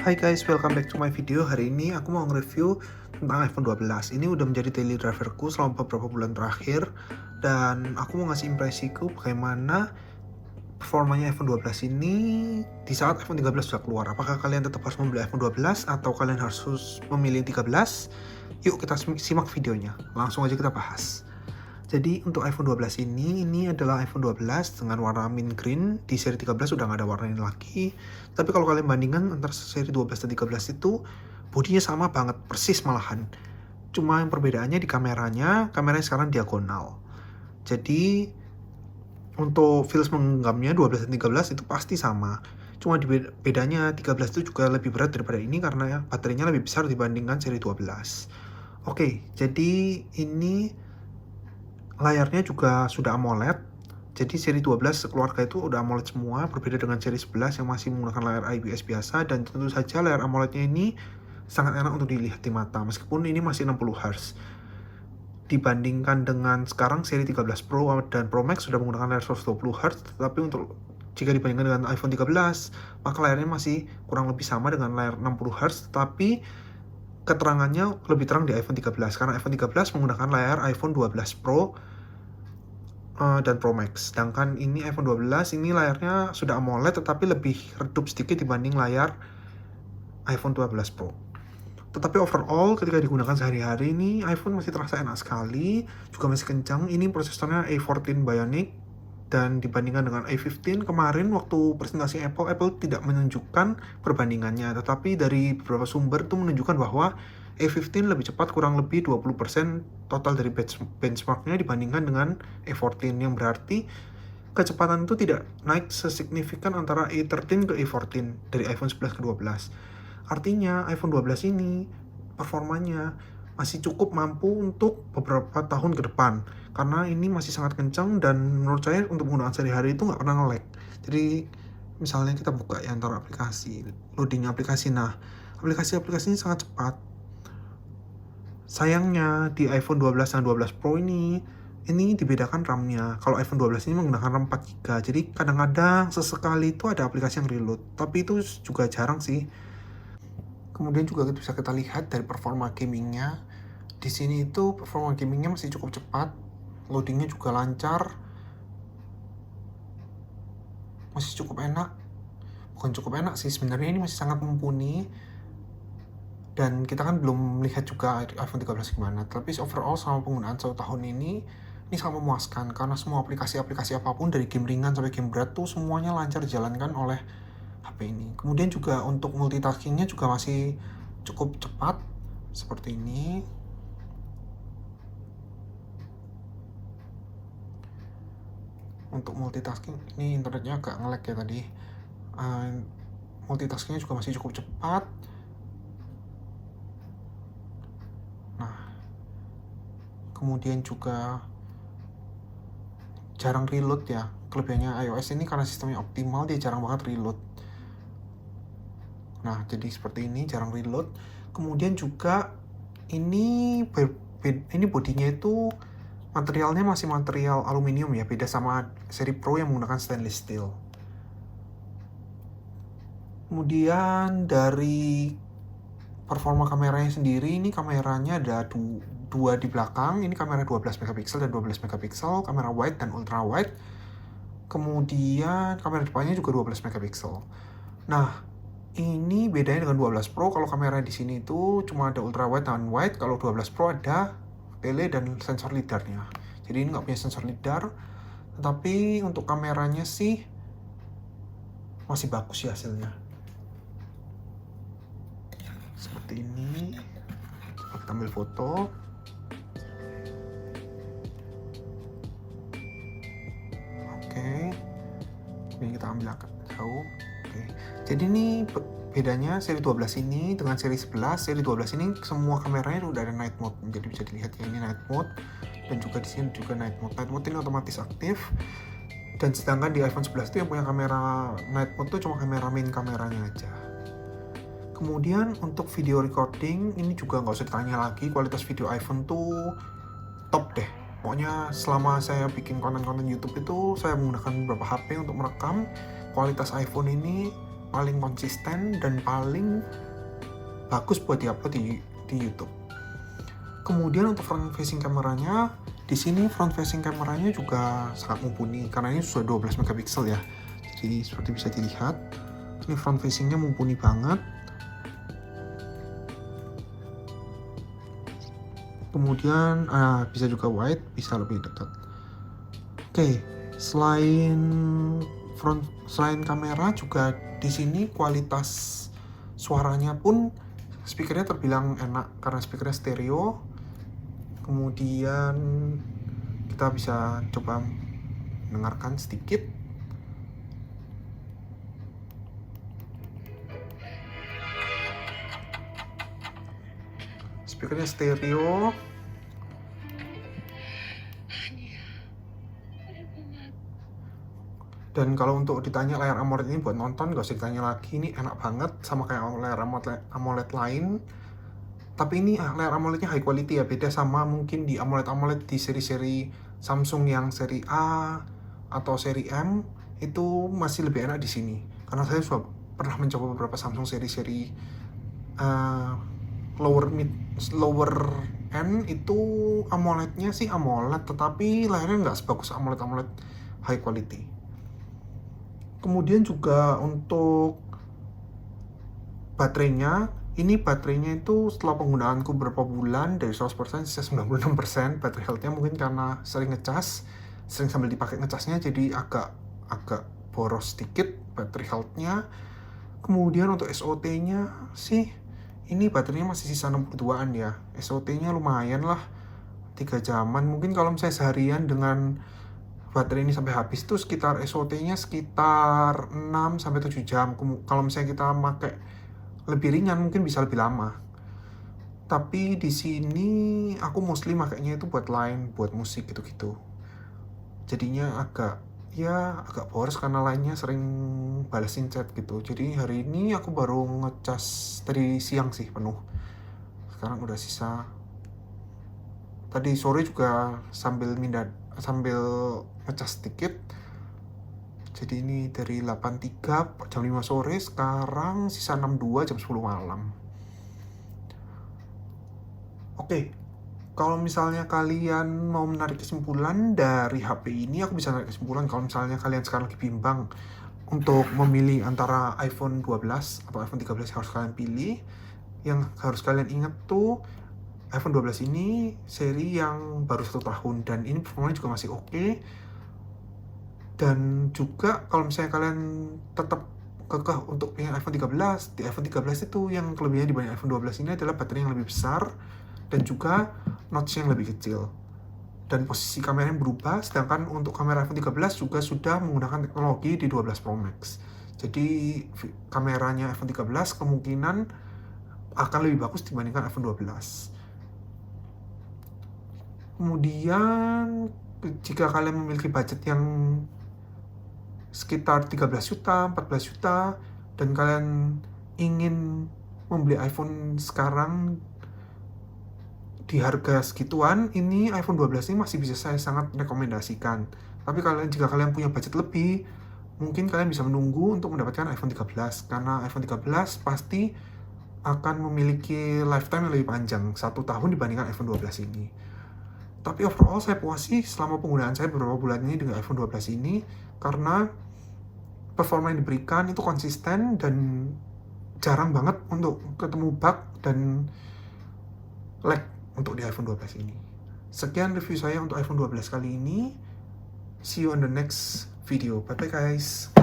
Hai guys, welcome back to my video. Hari ini aku mau nge-review tentang iPhone 12. Ini udah menjadi daily driverku selama beberapa bulan terakhir. Dan aku mau ngasih impresiku bagaimana performanya iPhone 12 ini di saat iPhone 13 sudah keluar. Apakah kalian tetap harus membeli iPhone 12 atau kalian harus memilih 13? Yuk kita simak videonya. Langsung aja kita bahas. Jadi untuk iPhone 12 ini adalah iPhone 12 dengan warna mint green. Di seri 13 udah nggak ada warna ini lagi. Tapi kalau kalian bandingkan antara seri 12 dan 13 itu bodinya sama banget, persis malahan. Cuma yang perbedaannya di kameranya sekarang diagonal. Jadi untuk fils menggenggamnya 12 dan 13 itu pasti sama. Cuma bedanya 13 itu juga lebih berat daripada ini karena baterainya lebih besar dibandingkan seri 12. Oke, jadi ini layarnya juga sudah AMOLED. Jadi seri 12 sekeluarga itu udah AMOLED semua, berbeda dengan seri 11 yang masih menggunakan layar IPS biasa. Dan tentu saja layar AMOLED-nya ini sangat enak untuk dilihat di mata, meskipun ini masih 60Hz. Dibandingkan dengan sekarang seri 13 Pro dan Pro Max sudah menggunakan layar 120Hz, tetapi jika dibandingkan dengan iPhone 13, maka layarnya masih kurang lebih sama dengan layar 60Hz, tetapi keterangannya lebih terang di iPhone 13 karena iPhone 13 menggunakan layar iPhone 12 Pro dan Pro Max. Sedangkan ini iPhone 12 ini layarnya sudah AMOLED tetapi lebih redup sedikit dibanding layar iPhone 12 Pro. Tetapi overall ketika digunakan sehari-hari ini iPhone masih terasa enak sekali, juga masih kencang. Ini prosesornya A14 Bionic dan dibandingkan dengan A15 kemarin waktu presentasi Apple tidak menunjukkan perbandingannya, tetapi dari beberapa sumber itu menunjukkan bahwa A15 lebih cepat kurang lebih 20% total dari benchmarknya dibandingkan dengan A14, yang berarti kecepatan itu tidak naik sesignifikan antara A13 ke A14 dari iPhone 11 ke 12. Artinya iPhone 12 ini performanya masih cukup mampu untuk beberapa tahun ke depan karena ini masih sangat kencang dan menurut saya untuk penggunaan sehari-hari itu nggak pernah nge-lag. Jadi misalnya kita buka ya antara aplikasi, loading aplikasi, nah aplikasi-aplikasi ini sangat cepat. Sayangnya di iPhone 12 dan 12 Pro ini dibedakan RAM-nya. Kalau iPhone 12 ini menggunakan RAM 4GB, jadi kadang-kadang sesekali itu ada aplikasi yang reload, tapi itu juga jarang sih. Kemudian juga bisa kita lihat dari performa gamingnya. Di sini itu performa gamingnya masih cukup cepat, loadingnya juga lancar, masih cukup enak. Bukan cukup enak sih, sebenarnya ini masih sangat mumpuni. Dan kita kan belum melihat juga iPhone 13 gimana. Tapi overall sama penggunaan 1 tahun ini sangat memuaskan karena semua aplikasi-aplikasi apapun dari game ringan sampai game berat tuh semuanya lancar dijalankan oleh HP ini. Kemudian juga untuk multitaskingnya juga masih cukup cepat seperti ini. Untuk multitasking ini internetnya agak nge-lag ya tadi. Multitaskingnya juga masih cukup cepat. Nah, kemudian juga jarang reload ya. Kelebihannya iOS ini karena sistemnya optimal, dia jarang banget reload. Nah, jadi seperti ini, jarang reload. Kemudian juga ini bodinya itu materialnya masih material aluminium ya, beda sama seri Pro yang menggunakan stainless steel. Kemudian dari performa kameranya sendiri, ini kameranya ada dua di belakang, ini kamera 12 megapiksel dan 12 megapiksel, kamera wide dan ultra wide. Kemudian kamera depannya juga 12 megapiksel. Nah, ini bedanya dengan 12 Pro, kalau kamera di sini itu cuma ada ultra wide dan wide, kalau 12 Pro ada tele dan sensor lidarnya. Jadi ini nggak punya sensor lidar, tetapi untuk kameranya sih masih bagus ya hasilnya. Seperti ini, kita ambil foto. Oke, ini kita ambil agak jauh. Oke, jadi ini bedanya seri 12 ini dengan seri 11. Seri 12 ini semua kameranya udah ada night mode, jadi bisa dilihat ya, ini night mode, dan juga di sini juga night mode. Night mode ini otomatis aktif. Dan sedangkan di iPhone 11 itu yang punya kamera night mode itu cuma main kameranya aja. Kemudian untuk video recording ini juga nggak usah ditanya lagi, kualitas video iPhone tuh top deh. Pokoknya selama saya bikin konten-konten YouTube itu saya menggunakan beberapa HP untuk merekam. Kualitas iPhone ini paling konsisten dan paling bagus buat diupload di YouTube. Kemudian untuk front facing kameranya, di sini front facing kameranya juga sangat mumpuni karena ini sudah 12 megapiksel ya. Jadi seperti bisa dilihat, ini front facingnya mumpuni banget. Kemudian bisa juga wide, bisa lebih dekat. Oke, selain kamera juga di sini kualitas suaranya pun speakernya terbilang enak karena speakernya stereo. Kemudian kita bisa coba mendengarkan sedikit. Speakernya stereo. Dan kalau untuk ditanya layar AMOLED ini buat nonton, gak usah ditanya lagi, ini enak banget sama kayak layar AMOLED lain. Tapi ini layar AMOLED-nya high quality ya, beda sama mungkin di AMOLED di seri-seri Samsung yang seri A atau seri M, itu masih lebih enak di sini. Karena saya sudah pernah mencoba beberapa Samsung seri-seri lower end itu AMOLED-nya sih AMOLED, tetapi layarnya nggak sebagus AMOLED high quality. Kemudian juga untuk baterainya, ini baterainya itu setelah penggunaanku beberapa bulan dari 100% sisa 96% baterai health-nya, mungkin karena sering ngecas, sering sambil dipakai ngecasnya jadi agak boros sedikit baterai health-nya. Kemudian untuk SOT-nya sih ini baterainya masih sisa 62-an ya. SOT-nya lumayan lah, 3 jaman. Mungkin kalau misalnya seharian dengan baterai ini sampai habis tuh sekitar SOT-nya sekitar 6-7 jam. Kalau misalnya kita pakai lebih ringan mungkin bisa lebih lama. Tapi di sini aku mostly makainya itu buat line, buat musik gitu-gitu. Jadinya agak boros karena lainnya sering balesin chat gitu. Jadi hari ini aku baru ngecas tadi siang sih penuh. Sekarang udah sisa. Tadi sore juga sambil ngecas sedikit. Jadi ini dari 8.3 jam 5 sore, sekarang sisa 62 jam 10 malam. Oke, kalau misalnya kalian mau menarik kesimpulan dari HP ini, aku bisa menarik kesimpulan kalau misalnya kalian sekarang lagi bimbang untuk memilih antara iPhone 12 atau iPhone 13 yang harus kalian pilih. Yang harus kalian ingat tuh, iPhone 12 ini seri yang baru 1 tahun dan ini performanya juga masih oke. Dan juga kalau misalnya kalian tetap kekeh untuk yang iPhone 13, di iPhone 13 itu yang kelebihannya dibanding iPhone 12 ini adalah baterai yang lebih besar dan juga notch yang lebih kecil. Dan posisi kameranya berubah, sedangkan untuk kamera iPhone 13 juga sudah menggunakan teknologi di 12 Pro Max. Jadi kameranya iPhone 13 kemungkinan akan lebih bagus dibandingkan iPhone 12. Kemudian jika kalian memiliki budget yang sekitar 13 juta, 14 juta, dan kalian ingin membeli iPhone sekarang di harga segituan, ini iPhone 12 ini masih bisa saya sangat rekomendasikan. Tapi jika kalian punya budget lebih, mungkin kalian bisa menunggu untuk mendapatkan iPhone 13, karena iPhone 13 pasti akan memiliki lifetime yang lebih panjang, 1 tahun dibandingkan iPhone 12 ini. Tapi overall saya puas sih selama penggunaan saya beberapa bulan ini dengan iPhone 12 ini, karena performa yang diberikan itu konsisten dan jarang banget untuk ketemu bug dan lag untuk di iPhone 12 ini. Sekian review saya untuk iPhone 12 kali ini. See you on the next video. Bye bye guys.